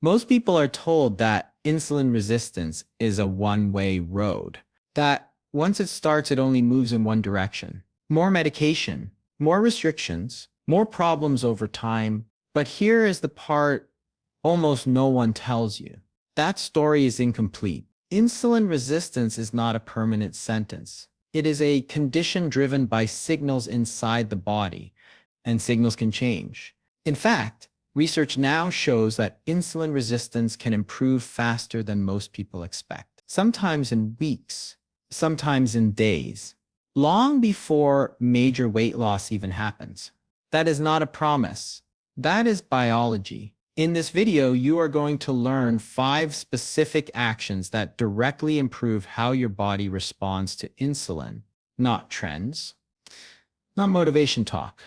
Most people are told that insulin resistance is a one-way road, that once it starts, it only moves in one direction. More medication, more restrictions, more problems over time. But here is the part almost no one tells you. That story is incomplete. Insulin resistance is not a permanent sentence. It is a condition driven by signals inside the body, and signals can change. In fact, research now shows that insulin resistance can improve faster than most people expect, sometimes in weeks, sometimes in days, long before major weight loss even happens. That is not a promise. That is biology. In this video, you are going to learn 5 specific actions that directly improve how your body responds to insulin, not trends, not motivation talk,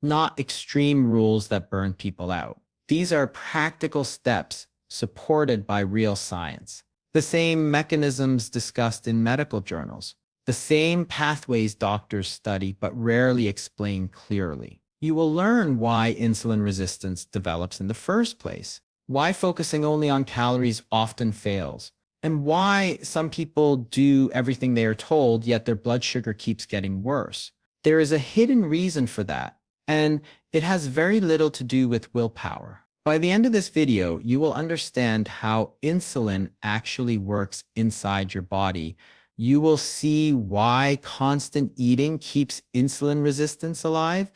not extreme rules that burn people out. These are practical steps supported by real science. The same mechanisms discussed in medical journals. The same pathways doctors study but rarely explain clearly. You will learn why insulin resistance develops in the first place, why focusing only on calories often fails, and why some people do everything they are told, yet their blood sugar keeps getting worse. There is a hidden reason for that, and it has very little to do with willpower. By the end of this video, you will understand how insulin actually works inside your body. You will see why constant eating keeps insulin resistance alive,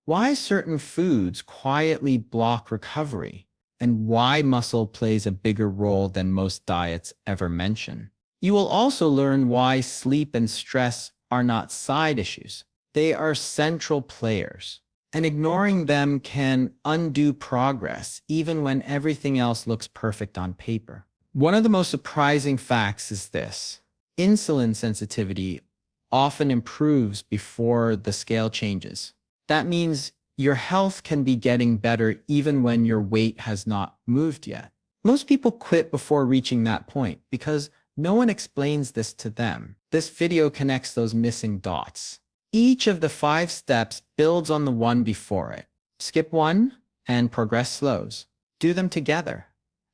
why certain foods quietly block recovery, and why muscle plays a bigger role than most diets ever mention. You will also learn why sleep and stress are not side issues. They are central players, and ignoring them can undo progress even when everything else looks perfect on paper. One of the most surprising facts is this: insulin sensitivity often improves before the scale changes. That means your health can be getting better even when your weight has not moved yet. Most people quit before reaching that point because no one explains this to them. This video connects those missing dots. Each of the 5 steps builds on the one before it. Skip one and progress slows. Do them together,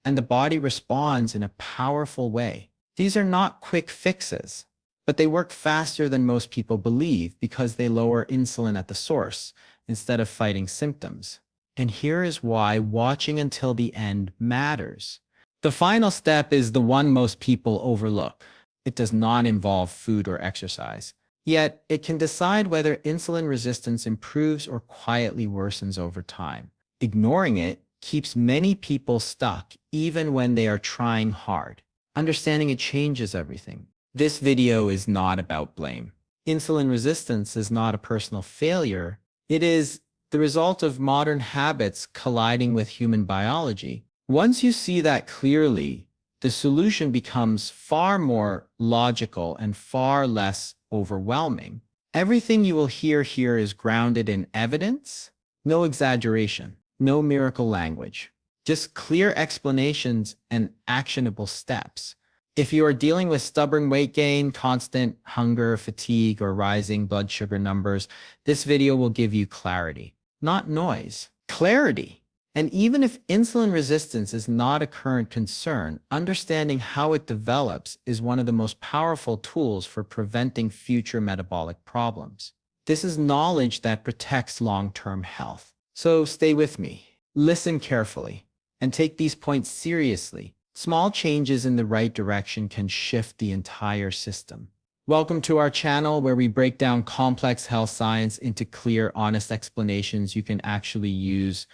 and the body responds in a powerful way. These are not quick fixes, but they work faster than most people believe because they lower insulin at the source instead of fighting symptoms. And here is why watching until the end matters. The final step is the one most people overlook. It does not involve food or exercise. Yet, it can decide whether insulin resistance improves or quietly worsens over time. Ignoring it keeps many people stuck even when they are trying hard. Understanding it changes everything. This video is not about blame. Insulin resistance is not a personal failure. It is the result of modern habits colliding with human biology. Once you see that clearly, the solution becomes far more logical and far less overwhelming. Everything you will hear here is grounded in evidence, no exaggeration, no miracle language, just clear explanations and actionable steps. If you are dealing with stubborn weight gain, constant hunger, fatigue, or rising blood sugar numbers, this video will give you clarity, not noise, clarity. And even if insulin resistance is not a current concern, understanding how it develops is one of the most powerful tools for preventing future metabolic problems. This is knowledge that protects long-term health. So stay with me, listen carefully, and take these points seriously. Small changes in the right direction can shift the entire system. Welcome to our channel where we break down complex health science into clear, honest explanations you can actually use.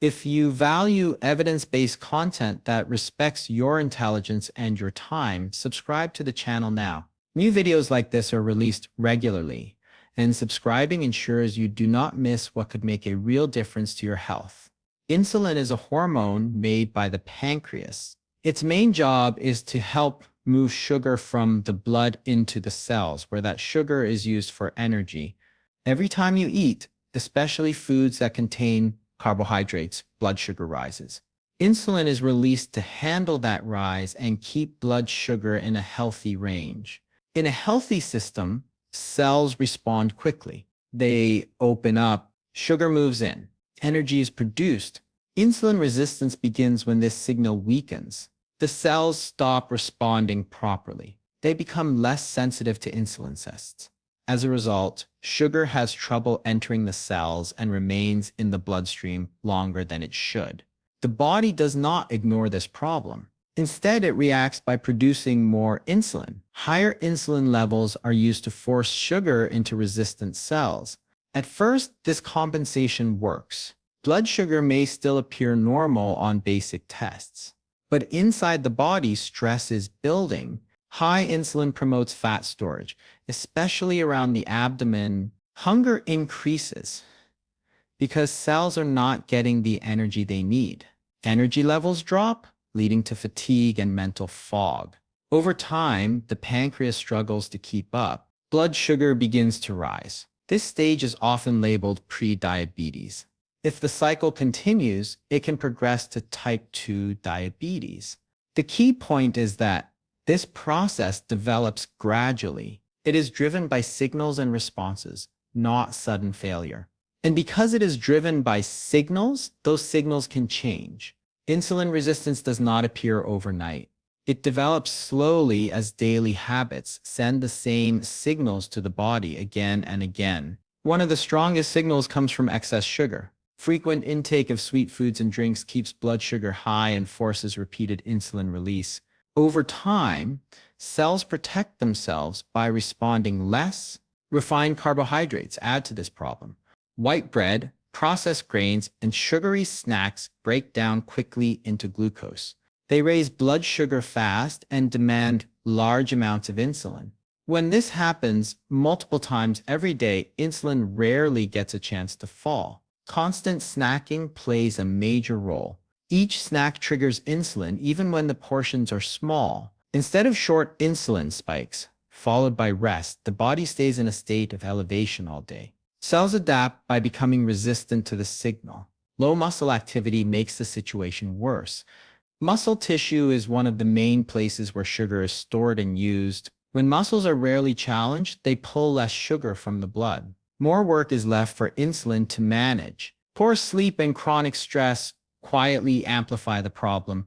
If you value evidence-based content that respects your intelligence and your time, subscribe to the channel now. New videos like this are released regularly, and subscribing ensures you do not miss what could make a real difference to your health. Insulin is a hormone made by the pancreas. Its main job is to help move sugar from the blood into the cells, where that sugar is used for energy. Every time you eat, especially foods that contain carbohydrates, blood sugar rises. Insulin is released to handle that rise and keep blood sugar in a healthy range. In a healthy system, cells respond quickly. They open up, sugar moves in, energy is produced, Insulin resistance begins when this signal weakens. The cells stop responding properly. They become less sensitive to insulin tests. As a result, sugar has trouble entering the cells and remains in the bloodstream longer than it should. The body does not ignore this problem. Instead, it reacts by producing more insulin. Higher insulin levels are used to force sugar into resistant cells. At first, this compensation works. Blood sugar may still appear normal on basic tests. But inside the body, stress is building. High insulin promotes fat storage, especially around the abdomen. Hunger increases because cells are not getting the energy they need. Energy levels drop, leading to fatigue and mental fog. Over time, the pancreas struggles to keep up. Blood sugar begins to rise. This stage is often labeled pre-diabetes. If the cycle continues, it can progress to type 2 diabetes. The key point is that this process develops gradually. It is driven by signals and responses, not sudden failure. And because it is driven by signals, those signals can change. Insulin resistance does not appear overnight. It develops slowly as daily habits send the same signals to the body again and again. One of the strongest signals comes from excess sugar. Frequent intake of sweet foods and drinks keeps blood sugar high and forces repeated insulin release. Over time, cells protect themselves by responding less. Refined carbohydrates add to this problem. White bread, processed grains, and sugary snacks break down quickly into glucose. They raise blood sugar fast and demand large amounts of insulin. When this happens multiple times every day, insulin rarely gets a chance to fall. Constant snacking plays a major role. Each snack triggers insulin even when the portions are small. Instead of short insulin spikes, followed by rest, the body stays in a state of elevation all day. Cells adapt by becoming resistant to the signal. Low muscle activity makes the situation worse. Muscle tissue is one of the main places where sugar is stored and used. When muscles are rarely challenged, they pull less sugar from the blood. More work is left for insulin to manage. Poor sleep and chronic stress quietly amplify the problem.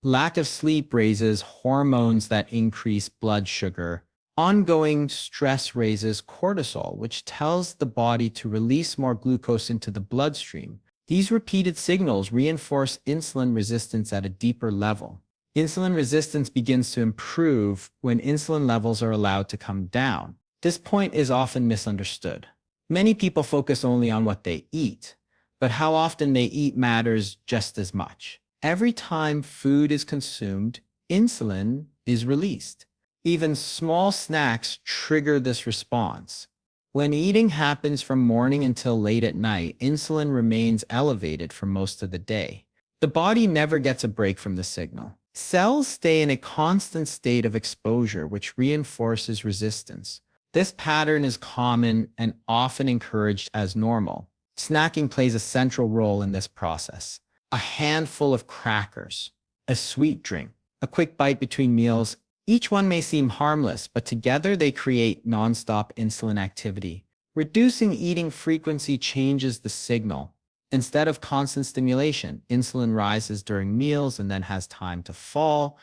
Lack of sleep raises hormones that increase blood sugar. Ongoing stress raises cortisol, which tells the body to release more glucose into the bloodstream. These repeated signals reinforce insulin resistance at a deeper level. Insulin resistance begins to improve when insulin levels are allowed to come down. This point is often misunderstood. Many people focus only on what they eat, but how often they eat matters just as much. Every time food is consumed, insulin is released. Even small snacks trigger this response. When eating happens from morning until late at night, insulin remains elevated for most of the day. The body never gets a break from the signal. Cells stay in a constant state of exposure, which reinforces resistance. This pattern is common and often encouraged as normal. Snacking plays a central role in this process. A handful of crackers, a sweet drink, a quick bite between meals. Each one may seem harmless, but together they create nonstop insulin activity. Reducing eating frequency changes the signal. Instead of constant stimulation, insulin rises during meals and then has time to fall.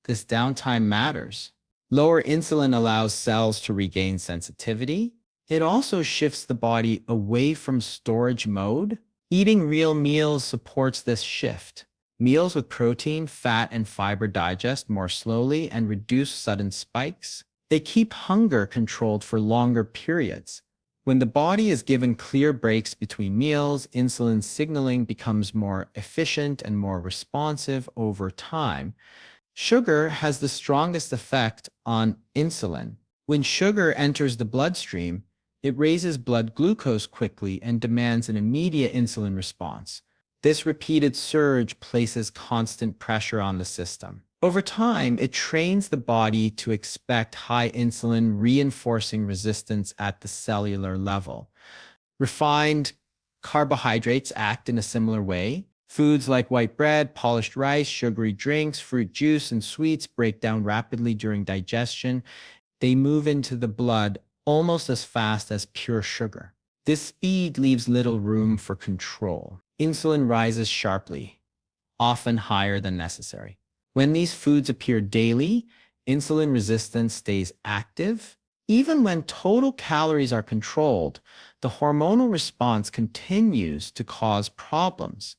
This downtime matters. Lower insulin allows cells to regain sensitivity. It also shifts the body away from storage mode. Eating real meals supports this shift. Meals with protein, fat, and fiber digest more slowly and reduce sudden spikes. They keep hunger controlled for longer periods. When the body is given clear breaks between meals, insulin signaling becomes more efficient and more responsive over time. Sugar has the strongest effect on insulin. When sugar enters the bloodstream, it raises blood glucose quickly and demands an immediate insulin response. This repeated surge places constant pressure on the system. Over time, it trains the body to expect high insulin, reinforcing resistance at the cellular level. Refined carbohydrates act in a similar way. Foods like white bread, polished rice, sugary drinks, fruit juice, and sweets break down rapidly during digestion. They move into the blood almost as fast as pure sugar. This speed leaves little room for control. insulin rises sharply, often higher than necessary. When these foods appear daily, insulin resistance stays active. Even when total calories are controlled, the hormonal response continues to cause problems.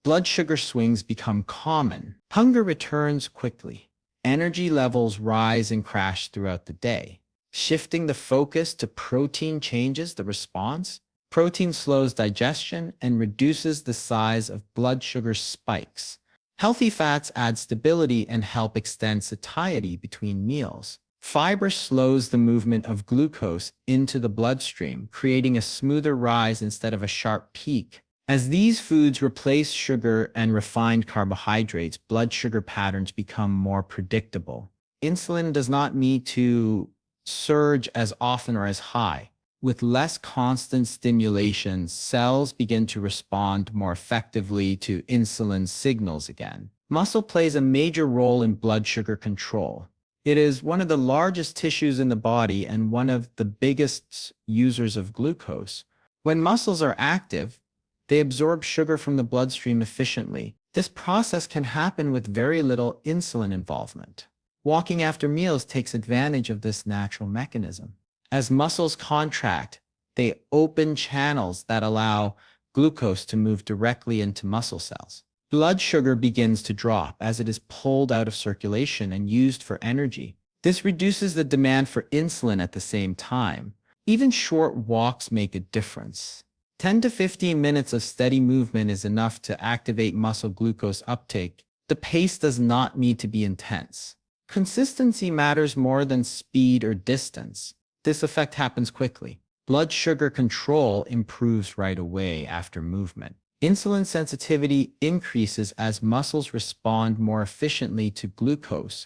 Blood sugar swings become common. Hunger returns quickly. Energy levels rise and crash throughout the day. Shifting the focus to protein changes the response. Protein slows digestion and reduces the size of blood sugar spikes. Healthy fats add stability and help extend satiety between meals. Fiber slows the movement of glucose into the bloodstream, creating a smoother rise instead of a sharp peak. As these foods replace sugar and refined carbohydrates, blood sugar patterns become more predictable. Insulin does not need to surge as often or as high. With less constant stimulation, cells begin to respond more effectively to insulin signals again. Muscle plays a major role in blood sugar control. It is one of the largest tissues in the body and one of the biggest users of glucose. When muscles are active, they absorb sugar from the bloodstream efficiently. This process can happen with very little insulin involvement. Walking after meals takes advantage of this natural mechanism. As muscles contract, they open channels that allow glucose to move directly into muscle cells. Blood sugar begins to drop as it is pulled out of circulation and used for energy. This reduces the demand for insulin at the same time. Even short walks make a difference. 10 to 15 minutes of steady movement is enough to activate muscle glucose uptake. The pace does not need to be intense. Consistency matters more than speed or distance. This effect happens quickly. Blood sugar control improves right away after movement. Insulin sensitivity increases as muscles respond more efficiently to glucose.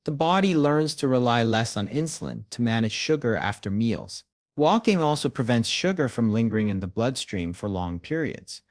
The body learns to rely less on insulin to manage sugar after meals. Walking also prevents sugar from lingering in the bloodstream for long periods.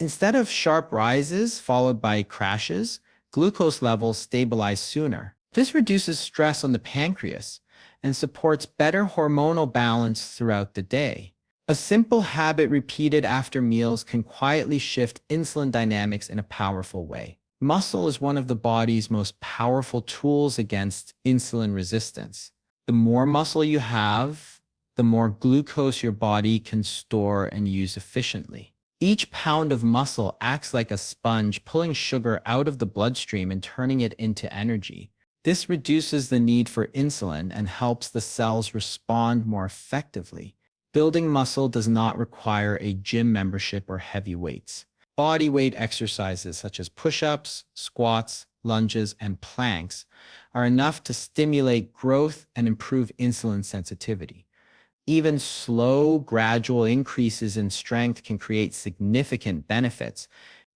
Instead of sharp rises followed by crashes, glucose levels stabilize sooner. This reduces stress on the pancreas and supports better hormonal balance throughout the day. A simple habit repeated after meals can quietly shift insulin dynamics in a powerful way. Muscle is one of the body's most powerful tools against insulin resistance. The more muscle you have, the more glucose your body can store and use efficiently. Each pound of muscle acts like a sponge, pulling sugar out of the bloodstream and turning it into energy. This reduces the need for insulin and helps the cells respond more effectively. Building muscle does not require a gym membership or heavy weights. Body weight exercises such as push-ups, squats, lunges, and planks are enough to stimulate growth and improve insulin sensitivity. Even slow, gradual increases in strength can create significant benefits.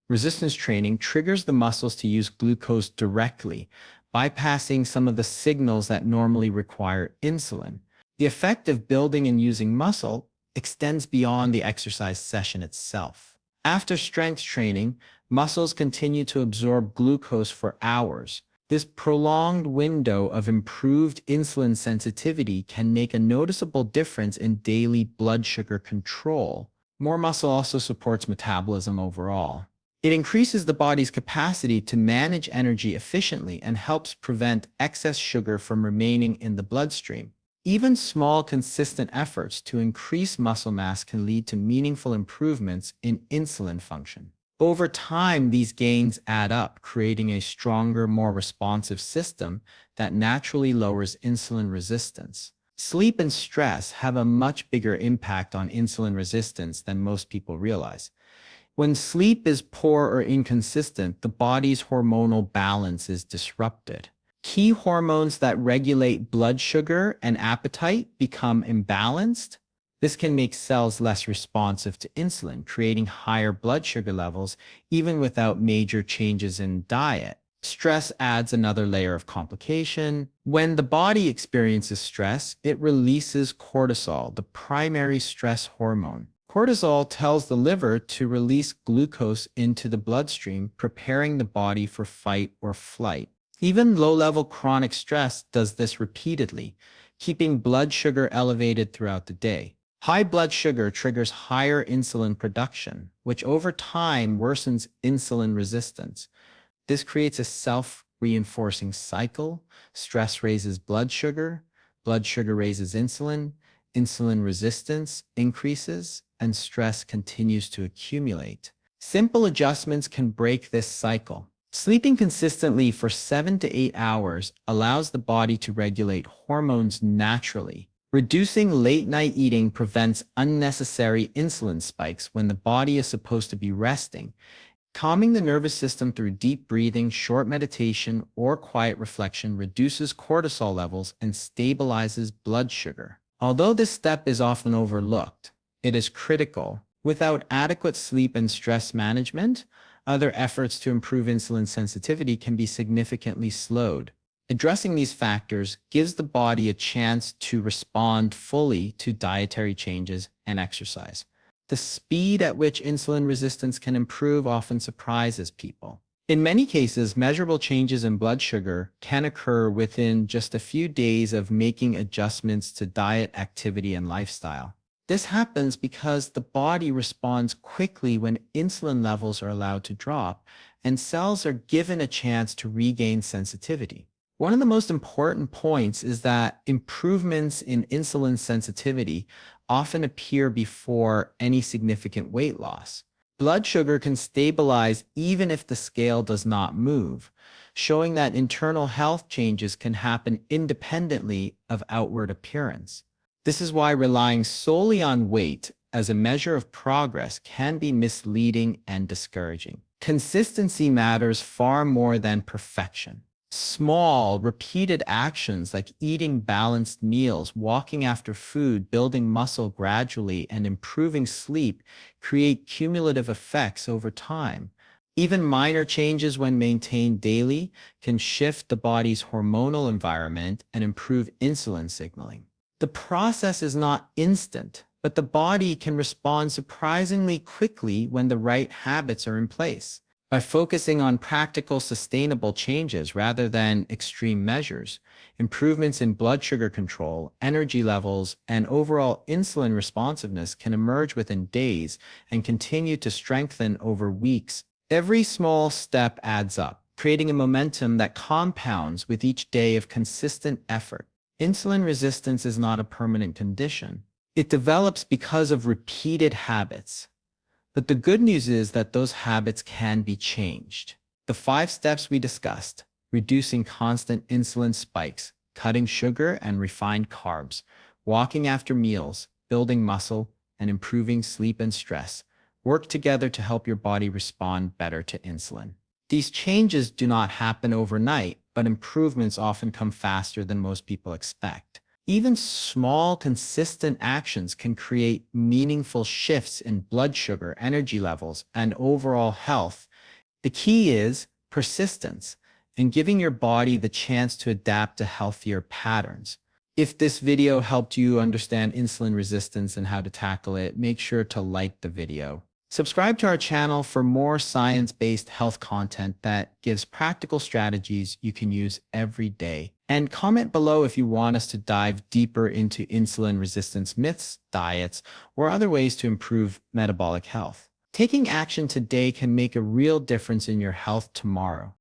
Resistance training triggers the muscles to use glucose directly, bypassing some of the signals that normally require insulin. The effect of building and using muscle extends beyond the exercise session itself. After strength training, muscles continue to absorb glucose for hours. This prolonged window of improved insulin sensitivity can make a noticeable difference in daily blood sugar control. More muscle also supports metabolism overall. It increases the body's capacity to manage energy efficiently and helps prevent excess sugar from remaining in the bloodstream. Even small, consistent efforts to increase muscle mass can lead to meaningful improvements in insulin function. Over time, these gains add up, creating a stronger, more responsive system that naturally lowers insulin resistance. Sleep and stress have a much bigger impact on insulin resistance than most people realize. When sleep is poor or inconsistent, the body's hormonal balance is disrupted. Key hormones that regulate blood sugar and appetite become imbalanced. This can make cells less responsive to insulin, creating higher blood sugar levels even without major changes in diet. Stress adds another layer of complication. When the body experiences stress, it releases cortisol, the primary stress hormone. Cortisol tells the liver to release glucose into the bloodstream, preparing the body for fight or flight. Even low-level chronic stress does this repeatedly, keeping blood sugar elevated throughout the day. High blood sugar triggers higher insulin production, which over time worsens insulin resistance. This creates a self-reinforcing cycle. Stress raises blood sugar raises insulin, insulin resistance increases, and stress continues to accumulate. Simple adjustments can break this cycle. Sleeping consistently for 7 to 8 hours allows the body to regulate hormones naturally. Reducing late-night eating prevents unnecessary insulin spikes when the body is supposed to be resting. Calming the nervous system through deep breathing, short meditation, or quiet reflection reduces cortisol levels and stabilizes blood sugar. Although this step is often overlooked, it is critical. Without adequate sleep and stress management, other efforts to improve insulin sensitivity can be significantly slowed. Addressing these factors gives the body a chance to respond fully to dietary changes and exercise. The speed at which insulin resistance can improve often surprises people. In many cases, measurable changes in blood sugar can occur within just a few days of making adjustments to diet, activity, and lifestyle. This happens because the body responds quickly when insulin levels are allowed to drop and cells are given a chance to regain sensitivity. One of the most important points is that improvements in insulin sensitivity often appear before any significant weight loss. Blood sugar can stabilize even if the scale does not move, showing that internal health changes can happen independently of outward appearance. This is why relying solely on weight as a measure of progress can be misleading and discouraging. Consistency matters far more than perfection. Small, repeated actions like eating balanced meals, walking after food, building muscle gradually, and improving sleep create cumulative effects over time. Even minor changes, when maintained daily, can shift the body's hormonal environment and improve insulin signaling. The process is not instant, but the body can respond surprisingly quickly when the right habits are in place. By focusing on practical, sustainable changes rather than extreme measures, improvements in blood sugar control, energy levels, and overall insulin responsiveness can emerge within days and continue to strengthen over weeks. Every small step adds up, creating a momentum that compounds with each day of consistent effort. Insulin resistance is not a permanent condition. It develops because of repeated habits. But the good news is that those habits can be changed. The 5 steps we discussed: reducing constant insulin spikes, cutting sugar and refined carbs, walking after meals, building muscle, and improving sleep and stress, work together to help your body respond better to insulin. These changes do not happen overnight, but improvements often come faster than most people expect. Even small, consistent actions can create meaningful shifts in blood sugar, energy levels, and overall health. The key is persistence and giving your body the chance to adapt to healthier patterns. If this video helped you understand insulin resistance and how to tackle it, make sure to like the video. Subscribe to our channel for more science-based health content that gives practical strategies you can use every day. And comment below if you want us to dive deeper into insulin resistance myths, diets, or other ways to improve metabolic health. Taking action today can make a real difference in your health tomorrow.